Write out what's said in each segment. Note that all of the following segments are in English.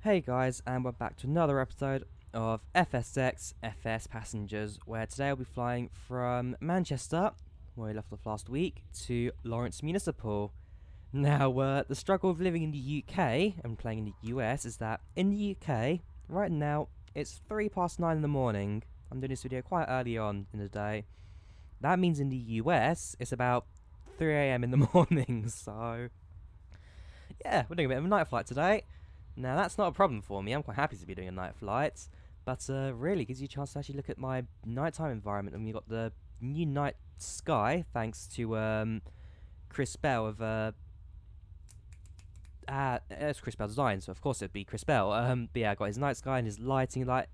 Hey guys, and we're back to another episode of FSX FS Passengers, where today I'll be flying from Manchester, where we left off last week, to Lawrence Municipal. Now, the struggle of living in the UK and playing in the US is that in the UK, right now, it's 9:03 in the morning. I'm doing this video quite early on in the day. That means in the US, it's about 3 AM in the morning, so yeah, we're doing a bit of a night flight today. Now, that's not a problem for me. I'm quite happy to be doing a night flight, but really gives you a chance to actually look at my nighttime environment. And we've got the new night sky, thanks to Chris Bell of it's Chris Bell Design, so of course it'd be Chris Bell. But yeah, I got his night sky and his lighting, like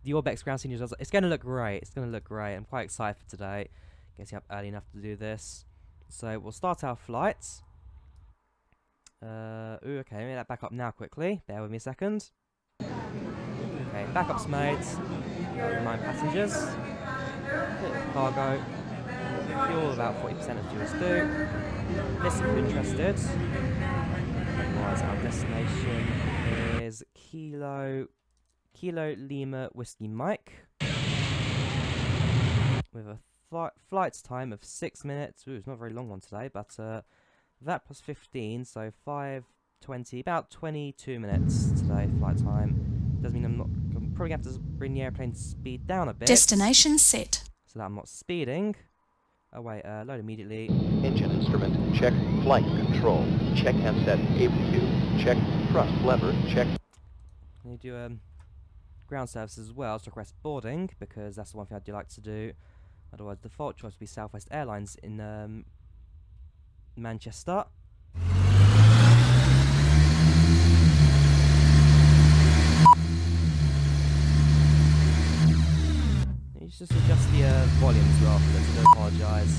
the Orbex ground scene. It's going to look great. It's going to look great. I'm quite excited for today. Getting up early enough to do this. So we'll start our flight. Okay, let me that back up now quickly. Bear with me a second. Okay, backup's made. Remind passengers. Cargo. Fuel about 40% as yours do. Listen if you're interested. Otherwise, our destination is Kilo Lima Whiskey Mike. With a flight time of 6 minutes. Ooh, it's not a very long one today, but that plus 15, so 5:20, about 22 minutes today flight time. Doesn't mean I'm probably going to have to bring the airplane speed down a bit. Destination set. So that I'm not speeding. Oh wait, load immediately. Engine instrument, check. Flight control, check handset APU, check. Thrust lever, check. I need to do ground services as well, so request boarding, because that's the one thing I do like to do. Otherwise, the default choice would be Southwest Airlines in Manchester. You just adjust the volume as well for this, I do apologise.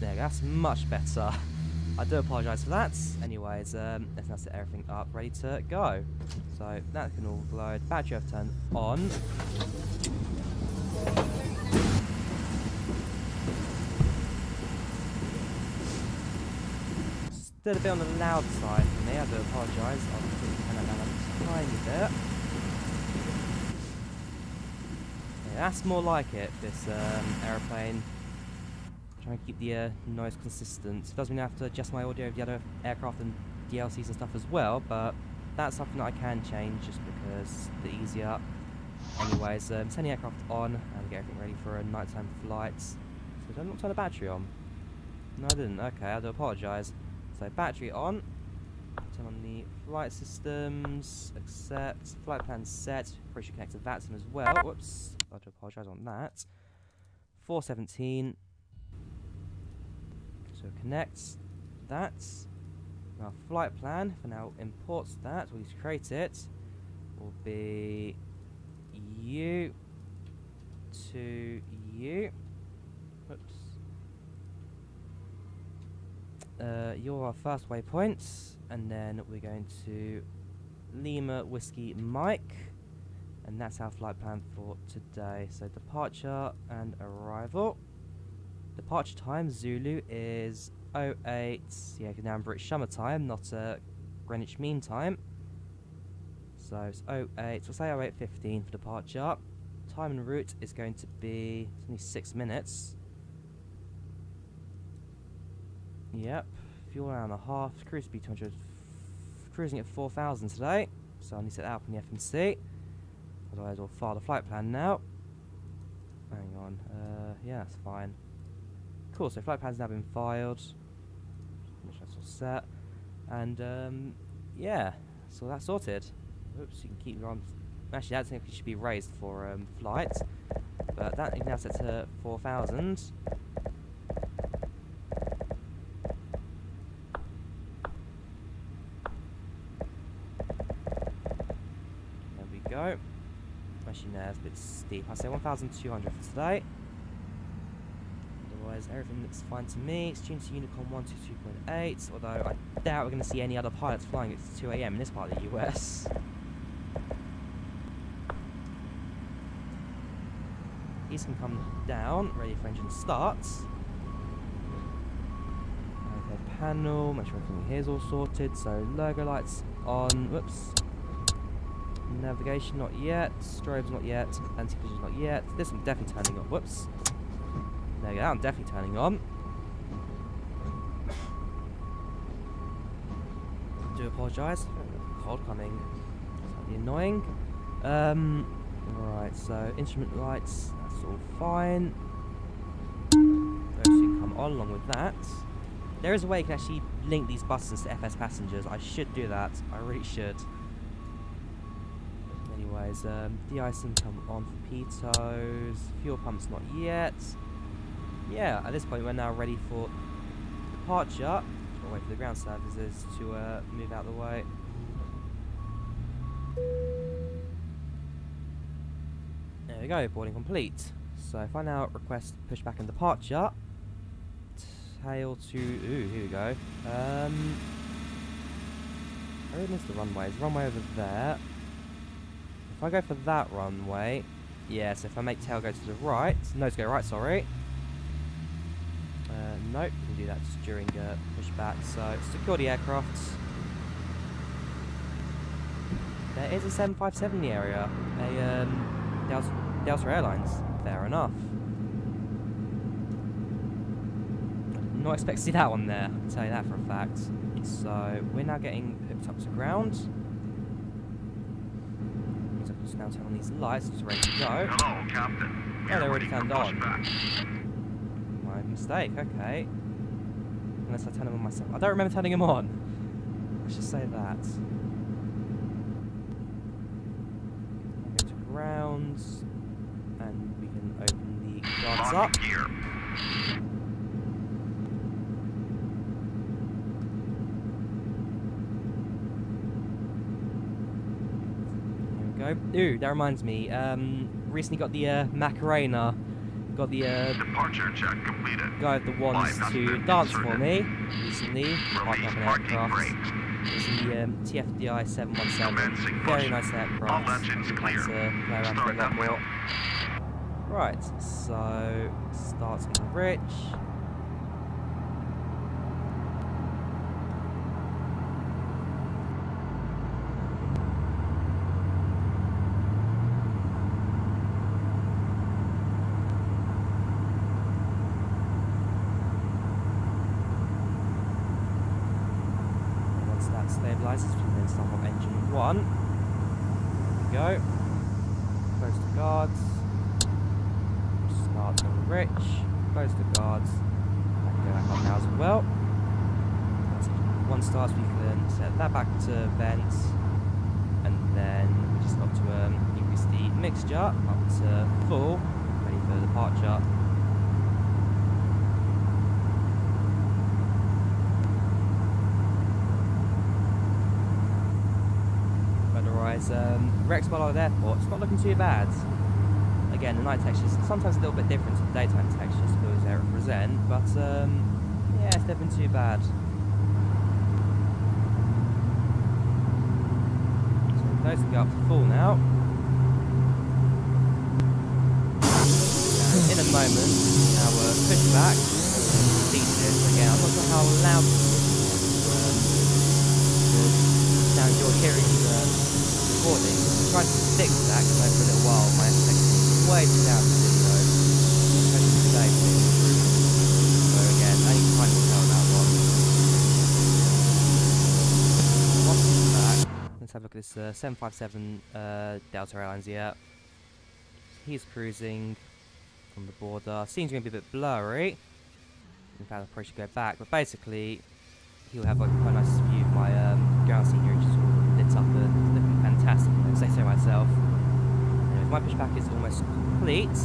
There, that's much better. I do apologise for that. Anyways, let's set everything up, ready to go. So that can all load. Battery I've turned on. Still a bit on the loud side for me, I do apologise. I'll turn that down a tiny bit. Yeah, that's more like it, this aeroplane. Trying to keep the noise consistent. Does mean I have to adjust my audio of the other aircraft and DLCs and stuff as well, but that's something that I can change just because the easier. Anyways, turn the aircraft on and get everything ready for a nighttime flight. So did I not turn the battery on? No, I didn't. Okay, I do apologise. So battery on, turn on the flight systems, accept, flight plan set, pretty sure connect to VATSIM as well, whoops, I do apologise on that. 417, so connect that, now flight plan, for now imports that, we'll just create it, will be U to U, whoops. You're our first waypoint, and then we're going to Lima Whiskey Mike, and that's our flight plan for today. So departure and arrival. Departure time, Zulu, is 08, yeah, because now I'm British summer time, not Greenwich Mean Time. So it's 08, so we'll say 08:15 for departure. Time en route is going to be, it's only 6 minutes. Yep, fuel hour and a half, cruise speed 200, cruising at 4,000 today, so I need to set that up on the FMC, otherwise I'll file the flight plan now. Hang on, yeah, that's fine. Cool, so flight plan's now been filed, make sure that's all set, and yeah, so that's sorted. Oops, you can keep your arms, actually that technically should be raised for flight, but that is now set to 4,000. Go. Actually, no, it's a bit steep. I say 1,200 for today. Otherwise, everything looks fine to me. It's tuned to Unicorn 122.8, although I doubt we're going to see any other pilots flying at 2 AM in this part of the US. These can come down, ready for engine start. Okay, panel, make sure everything here is all sorted. So logo lights on, whoops. Navigation not yet, strobes not yet, anti-collision not yet. This one's definitely turning on, whoops. There we go, I'm definitely turning on. I do apologise, cold coming, slightly annoying. Right, so instrument lights, that's all fine. Those two come on along with that. There is a way you can actually link these buttons to FS passengers. I should do that, I really should. Anyways, de-icing come on for pitos, fuel pumps not yet. Yeah, at this point we're now ready for departure. We'll wait for the ground services to move out of the way. There we go, boarding complete. So if I now request pushback and departure, tail to, ooh, here we go. Where is the runway? Is the runway over there? If I go for that runway, yes, if I make tail go to the right, nose go right, sorry. Nope, we can do that just during pushback. So secure the aircraft. There is a 757 in the area. Delta Airlines. Fair enough. I did not expect to see that one there, I can tell you that for a fact. So we're now getting hooked up to ground. Means I can just now turn on these lights, it's ready to go. Hello, Captain. Oh, they're already turned on. My mistake, okay. Unless I turn them on myself. I don't remember turning them on. Let's just say that. I'll go to ground, and we can open the guards up. Gear. There we go. Ooh, that reminds me. Recently got the Macarena. Got the Departure check completed. guy with the wands to dance for me recently. Parked up an aircraft. It's the TFDI 717. Very nice aircraft. All engines clear. Play around with a lot more. Right, so starts on the bridge. Stabilizes, we can then start on engine 1. There we go. Close the guards. Start on the bridge. Close the guards. I can go back up now as well. Once engine 1 starts, we can set that back to vent. And then we just got to increase the mixture up to full, ready for departure. Rex Ballard Airport, it's not looking too bad. Again, the night textures sometimes a little bit different to the daytime textures because they represent, but yeah, it's never been too bad. So those can go up to full now. And in a moment, our pushback completed. Again, I'm not sure how loud this is. Now you're hearing recording. I'm trying to stick to that because I know for a little while my FSX is way too loud for the video. Especially today, so again, I need to find to tell that one. Back. Let's have a look at this 757 Delta Airlines here. He's cruising from the border. Seems going to be a bit blurry. In fact, I'll probably should go back, but basically he'll have like quite a nice view of my ground scenery, which is all lit up and looking fantastic, if I say so myself. Anyways, my pushback is almost complete.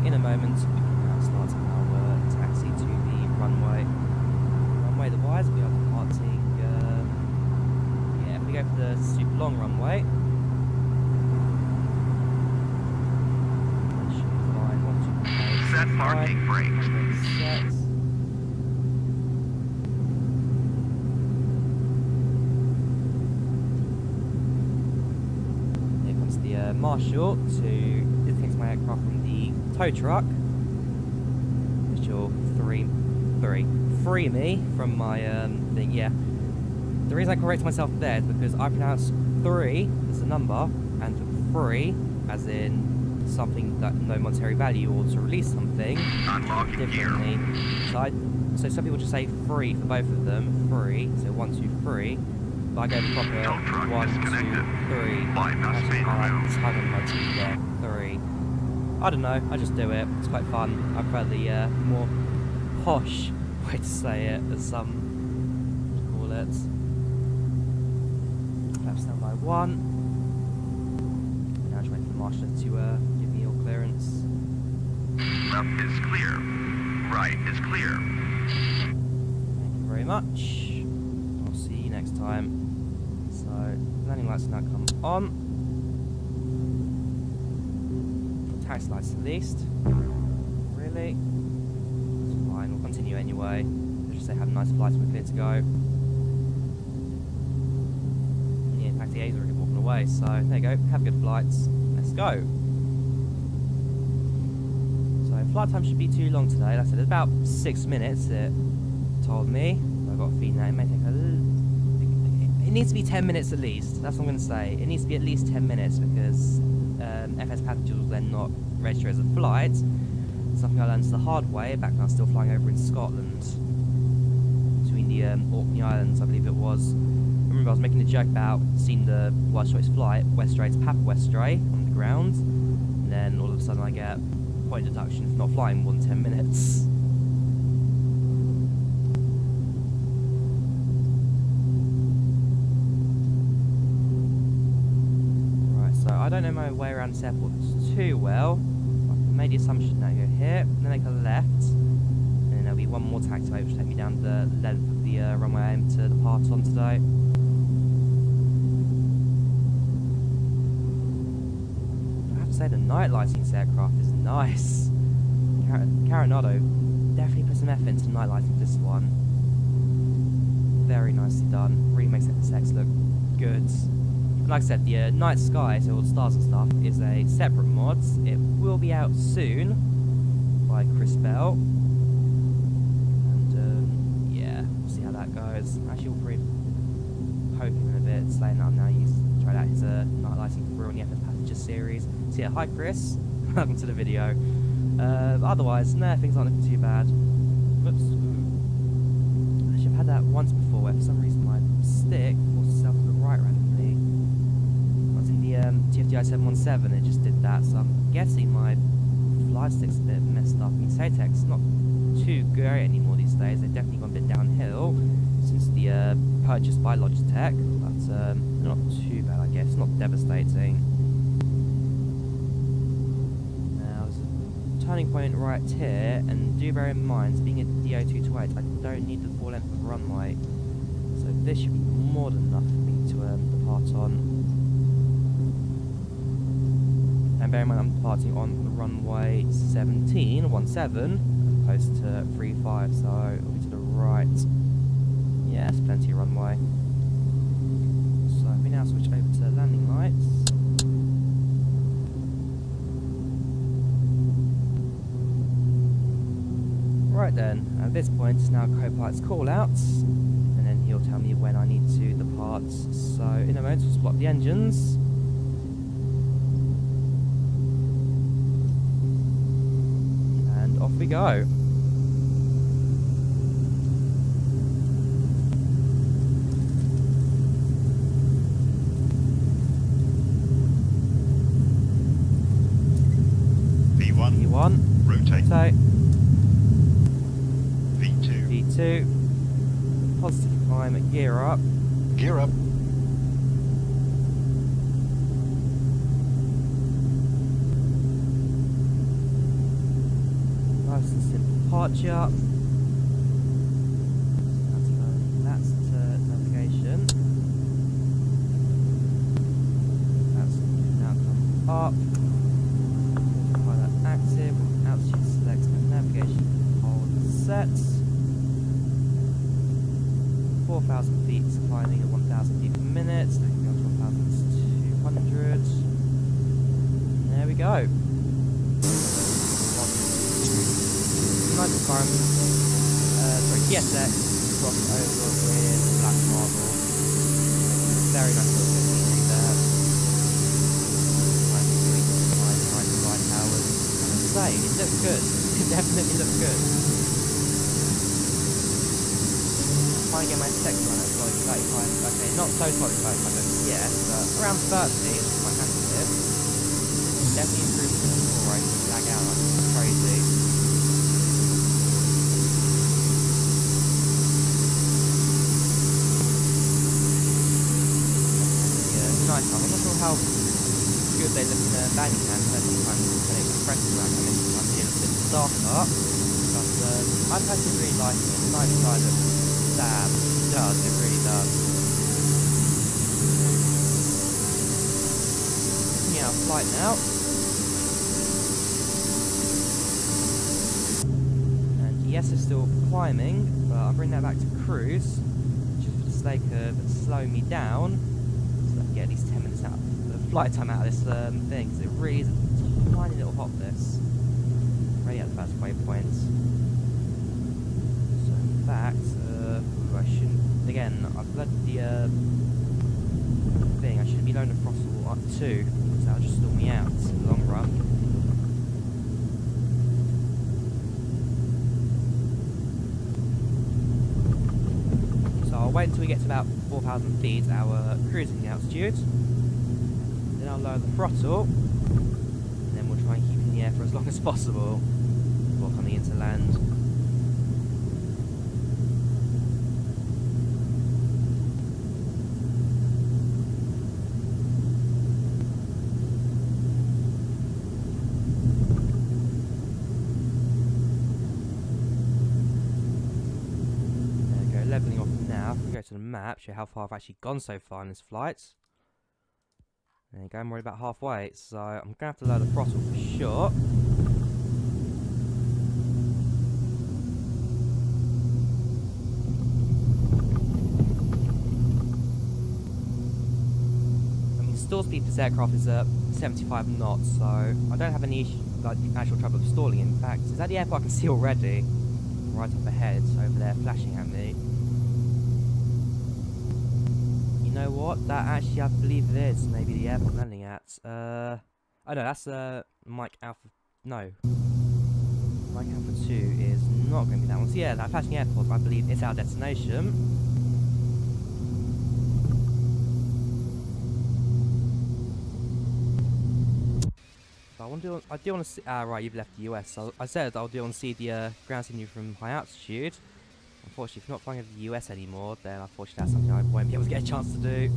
In a moment, we can now start our taxi to the runway. Runway-wise, we are departing. Yeah, if we go for the super long runway, that should be fine. 1, 2, 3, Set parking brakes. Set. Marshal to detect my aircraft from the tow truck, which she'll free me from my thing. Yeah. The reason I correct myself there is because I pronounce 3 as a number and 3 as in something that no monetary value or to release something differently. So some people just say 3 for both of them. 3. So 1, 2, 3. But I go the proper 1, 2, 3. Actually, I like the tag on my teeth there. 3. I don't know. I just do it. It's quite fun. I prefer the more posh way to say it, as some call it. Perhaps now by 1. Now just wait for the marshal to give me all clearance. Left is clear. Right is clear. Thank you very much. I'll see you next time. So, landing lights now come on. Taxi lights at least. Really? It's fine, we'll continue anyway. Let's just say have a nice flight, we're clear to go. Yeah, in fact the A's are already walking away, so there you go, have good flights. Let's go. So flight time should be too long today. Like I said, it's about 6 minutes, it told me. I've got a feeling that it may take a little... It needs to be 10 minutes at least, that's what I'm going to say. It needs to be at least 10 minutes because FS passengers will then not register as a flight. Something I learned the hard way back when I was still flying over in Scotland. Between the Orkney Islands, I believe it was. I remember I was making a joke about seeing the World's Shortest Flight, Westray to Papa Westray, on the ground. And then all of a sudden I get point deduction for not flying more than 10 minutes. I don't know my way around this airport too well. I made the assumption that I go here, and then make a left, and then there'll be one more taxiway which will take me down the length of the runway I aim to depart on today. I have to say the night lighting in this aircraft is nice. Caronado definitely put some effort into the night lighting for this one. Very nicely done. Really makes FSX look good. Like I said, the night sky, so all the stars and stuff, is a separate mod. It will be out soon by Chris Bell. And yeah, we'll see how that goes. Actually, we'll probably poke him in a bit, saying that I've now tried out his night lighting through on the FS Passenger series. So yeah, hi Chris, welcome to the video. Otherwise, no, things aren't looking too bad. Whoops. Actually, I've had that once before where for some reason my stick forced itself to the right randomly. TFDI 717, it just did that, so I'm guessing my flight stick's a bit messed up. I mean, SATEC's not too great anymore these days. They've definitely gone a bit downhill since the purchase by Logitech, but not too bad, I guess. Not devastating. Now, there's a turning point right here, and do bear in mind, being a DO228, I don't need the full length of the runway, so this should be more than enough for me to depart on. And bear in mind I'm departing on the runway 17, opposed to 35, so it'll be to the right. Yeah, it's plenty of runway. So we now switch over to landing lights. Right then, at this point it's now co-pilot's call-outs, and then he'll tell me when I need to depart. So in a moment we'll spot the engines. Off we go. V1. Rotate. V2. Positive climb, gear up. Gear up. Nice and simple departure. That's to navigation. That's now come up. Pilot active, altitude select and navigation hold set. 4,000 feet climbing at 1,000 feet per minute. Taking up to 1,200. There we go. nice environment. TSX crossed over with black marble. Very nice little bit of scenery there. Nice sweet, nice light towers. I have to say, it looks good. It definitely looks good. Trying to get my text run at solid 35. Okay, not so solid 35 FPS, but around 30 is quite happy with. Definitely improved from before I lag out like crazy. Nice time. I'm not sure how good they look in the banding cam, but sometimes when it's compressed back, I'm a little bit darker. But I personally really like it. The night side looks damn. It does, it really does. Looking at our flight now. And yes, it's still climbing, but I'm bringing that back to cruise, just for the sake of slowing me down. Get at least 10 minutes out of the flight time out of this thing, because it really is a tiny little hop this. Already at the first waypoint. So in fact, I shouldn't, again, I've led the thing, I shouldn't be loading the throttle up too, because that'll just stall me out in the long run. I'll wait until we get to about 4,000 feet, our cruising altitude. Then I'll lower the throttle, and then we'll try and keep in the air for as long as possible before coming into land. Leveling off now. If we go to the map, show how far I've actually gone so far in this flight. There you go, I'm already about halfway, so I'm going to have to lower the throttle for sure. I mean, stall speed for this aircraft is 75 knots, so I don't have any issue, like actual trouble of stalling. In fact, is that the airport I can see already? Right up ahead, over there, flashing at me. You know what? That actually, I believe it is maybe the airport I'm landing at. Oh no, that's Mike Alpha. No, Mike Alpha 2 is not going to be that one. So yeah, that flashing airport, I believe, is our destination. So I do want to see. Ah, right, you've left the US. So I said I do want to see the ground scenery from high altitude. Unfortunately, if you're not flying over the US anymore, then unfortunately that's something I won't be able to get a chance to do.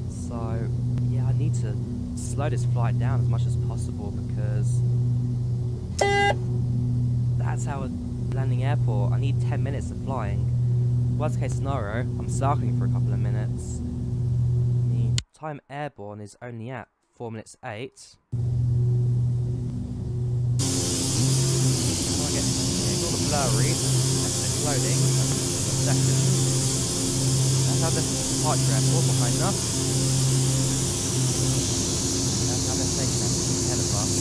So, yeah, I need to slow this flight down as much as possible, because that's our landing airport. I need 10 minutes of flying. Worst case scenario, I'm circling for a couple of minutes. The time airborne is only at 4 minutes 8. Ignore the blurry. Loading, that's a second. That's our departure airport behind us. That's our destination ahead of us.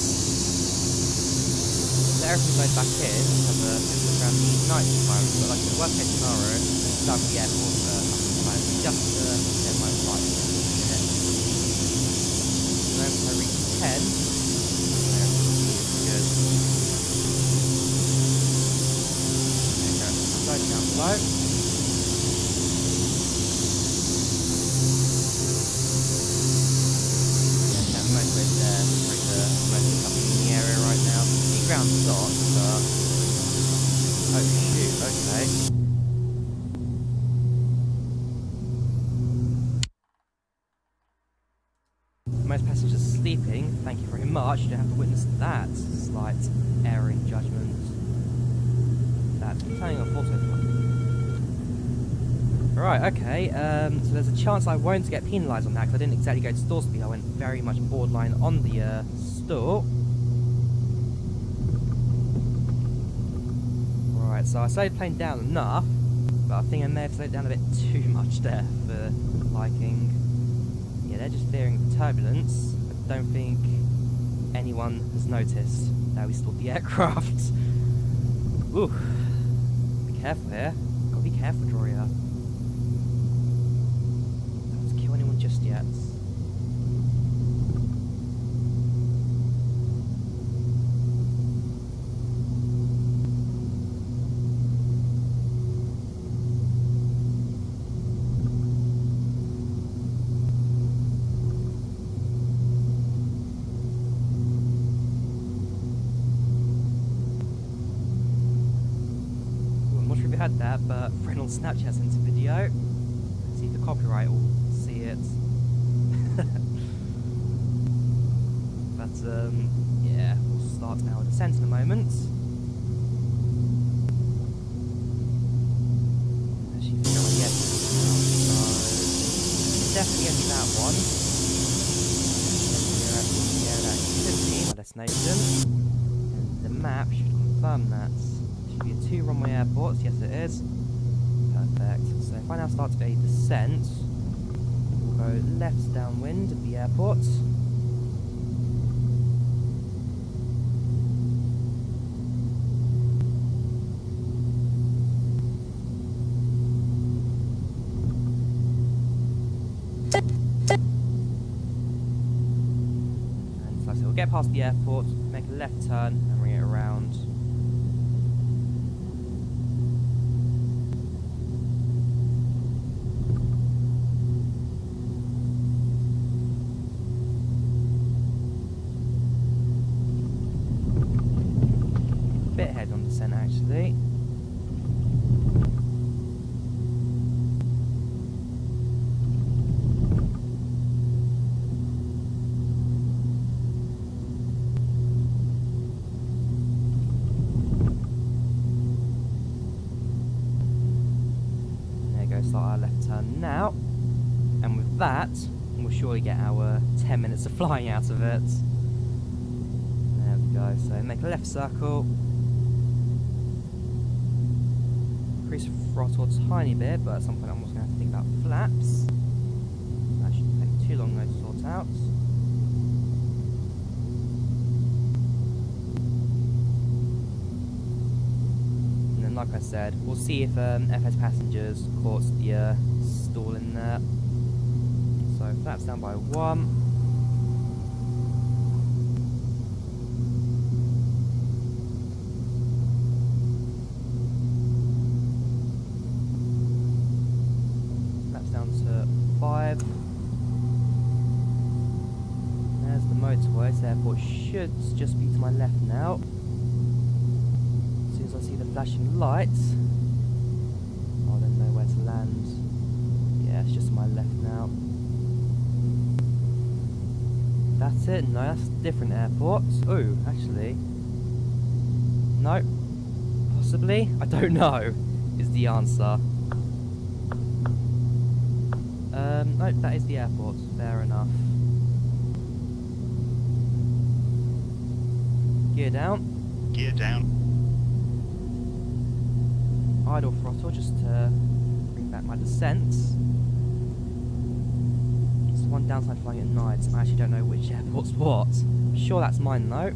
So everything's loaded back in, we have a look around the night environment, but like the worst case scenario, start with the airport for a couple of times, just to get my flight in a minute. So then when I reach 10, good. Down slow. Yeah, motorway there. Most up in the area right now. The ground stops, but oh shoot, okay. Most passengers sleeping. Thank you very much. You don't have to witness that slight error in judgment. Turning off autopilot. Right, okay, so there's a chance I won't get penalised on that, because I didn't exactly go to stall speed. I went very much borderline on the stall. Right, so I slowed the plane down enough, but I think I may have slowed down a bit too much there for liking. Yeah, they're just fearing the turbulence. I don't think anyone has noticed that we stalled the aircraft. Ooh. Be careful here. Gotta be careful, Drawyah. Don't have to kill anyone just yet. Had that, but friend on Snapchat sent a video. See if the copyright will see it. But yeah, we'll start our descent in a moment. Actually, figure out yet. So definitely gonna be that one. Yeah, that should be my destination. And the map should confirm that. 2 runway airports, yes it is. Perfect. So if I now start a descent, we'll go left downwind of the airport. And so we'll get past the airport, make a left turn and bring it around. Actually. There goes, start our left turn now. And with that, we'll surely get our 10 minutes of flying out of it. There we go, so make a left circle. Increase throttle a tiny bit, but at some point I'm also going to have to think about flaps. That shouldn't take too long though to sort out. And then, like I said, we'll see if FS Passengers caught the stall in there. So flaps down by 1. Down to 5. There's the motorway, so the airport should just be to my left now. As soon as I see the flashing lights, I'll then know where to land. Yeah, it's just to my left now. That's it? No, that's a different airport. Oh, actually. No. Possibly? I don't know, is the answer. No, that is the airport. Fair enough. Gear down. Gear down. Idle throttle just to bring back my descent. It's one downside flying at night. I actually don't know which airport's what. I'm sure that's mine though.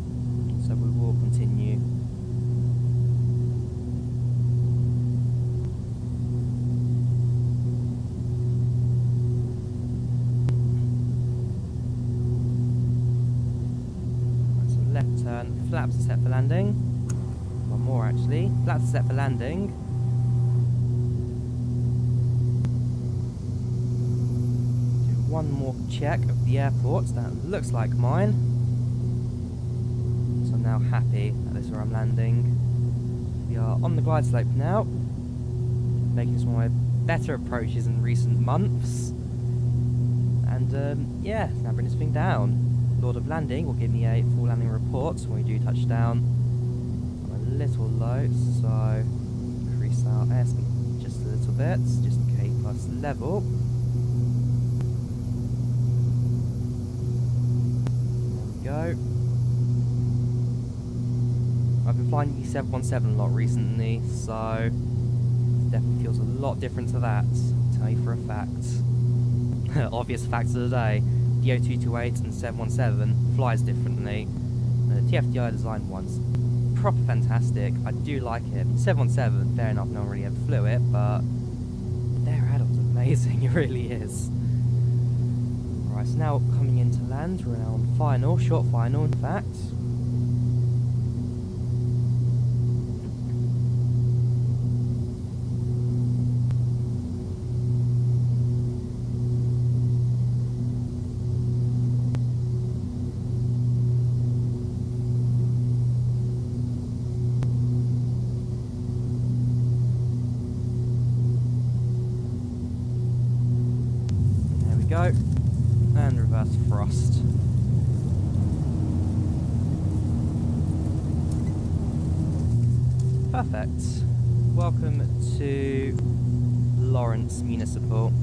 So we will continue. Turn, flaps are set for landing. One more actually. Flaps are set for landing. Do one more check of the airport. That looks like mine. So I'm now happy that this is where I'm landing. We are on the glide slope now. Making some of my better approaches in recent months. And yeah, now bring this thing down. Lord of Landing will give me a full landing report when we do touch down. I'm a little low, so increase our airspeed just a little bit, just in case plus level. There we go. I've been flying the 717 a lot recently, so it definitely feels a lot different to that, I'll tell you for a fact. Obvious facts of the day. The 0228 and 717 flies differently. The TFDI design one's proper fantastic. I do like it. 717, fair enough, no one really ever flew it, but their add-on's amazing, it really is. Right, so now coming into land, we're now on final, short final in fact. Go and reverse thrust. Perfect. Welcome to Lawrence Municipal.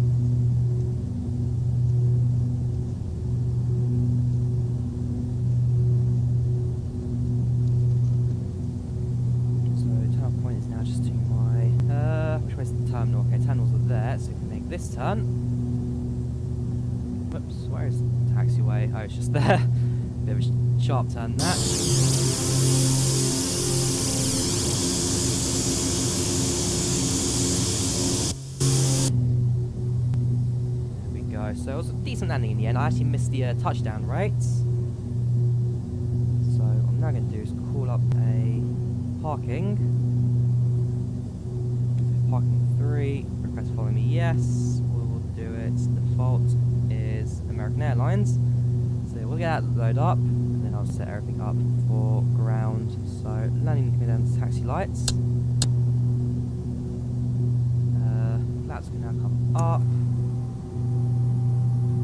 So turn point is now just to my which way is the terminal? Okay, terminals are there, so if we make this turn. Whoops, where is the taxiway? Oh, it's just there. Bit of a sharp turn, that. There we go. So it was a decent landing in the end. I actually missed the touchdown rates. So what I'm now going to do is call up a parking. So parking 3, request following me, yes. We'll do it. Default is American Airlines, so we'll get that load up and then I'll set everything up for ground. So landing coming down to taxi lights, flaps can now come up,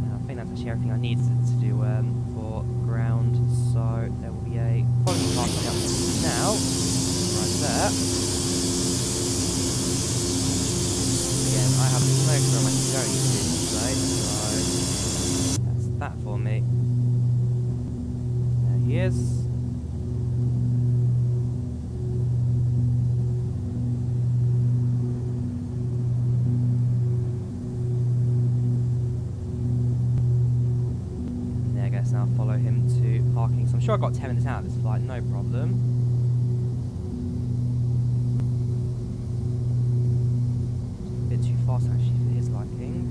and I think that's actually everything I need to do for ground. So there will be a following car coming up now, right there. Again, I have no clue where I'm actually going to today, so that's that for me. There he is. There I guess now follow him to parking. So I'm sure I got 10 minutes out of this flight, no problem. Too fast actually for his liking.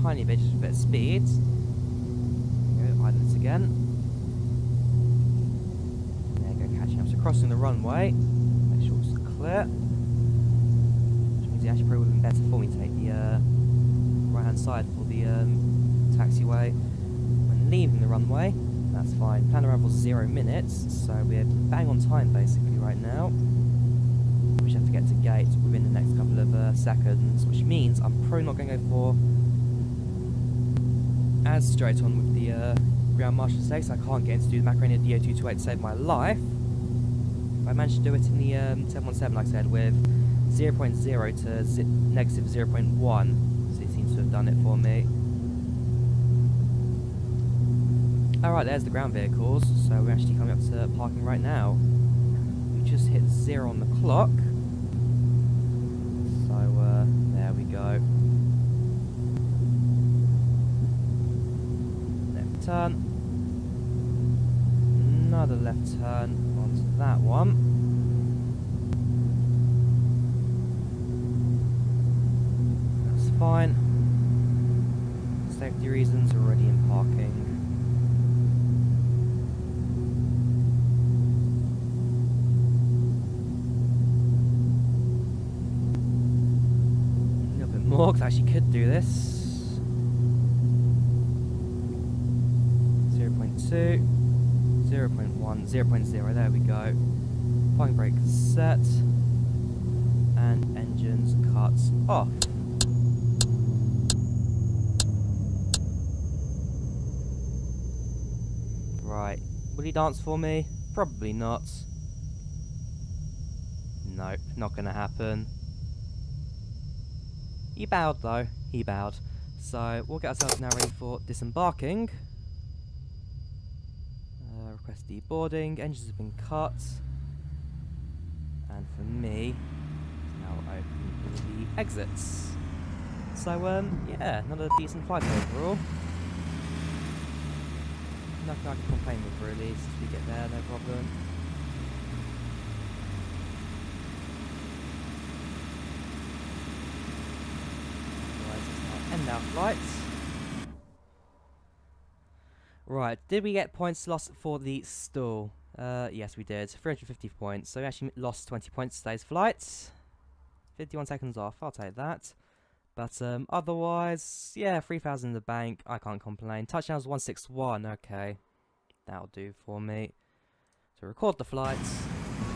Tiny bit, just a bit of speed. There we go, idle it again. There we go, catching up. So crossing the runway. Make sure it's clear. Which means it actually probably would have been better for me to take the right hand side for the taxiway. When leaving the runway, that's fine. Plan arrival 0 minutes, so we're bang on time basically right now. We just have to get to gate within the next couple of seconds, which means I'm probably not going to go for as straight on with the ground marshal stakes. I can't get in to do the Macarena DO228 to save my life. But I managed to do it in the 717, like I said, with 0.0 to negative 0.1, so it seems to have done it for me. Alright, there's the ground vehicles, so we're actually coming up to parking right now. We just hit 0 on the clock. So, there we go. Left turn. Another left turn onto that one. That's fine. Safety reasons, already in parking. more, because I actually could do this. 0.2, 0.1, 0.0, there we go. Parking brake set. And engines cuts off. Right, will he dance for me? Probably not. Nope, not gonna happen. He bowed though, he bowed. So we'll get ourselves now ready for disembarking. Request deboarding, engines have been cut. And for me, now open all the exits. So yeah, another decent flight overall. Nothing I can complain with really, since we get there, no problem. End our flights. Right, did we get points lost for the stall? Yes we did, 350 points, so we actually lost 20 points today's flights. 51 seconds off, I'll take that. But otherwise, yeah, 3,000 in the bank, I can't complain. Touchdown's 161, okay. That'll do for me. So record the flights,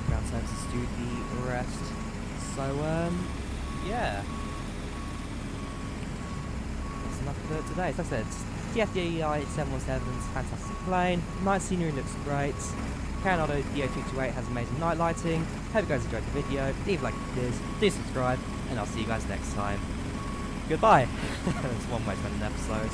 ground services do the rest. So, yeah. That's enough for today. So I said, TFDI 717's fantastic plane. Night scenery looks great. Canado DO228 has amazing night lighting. Hope you guys enjoyed the video. Leave a like if you did, do subscribe, and I'll see you guys next time. Goodbye! That's one way to end an episode.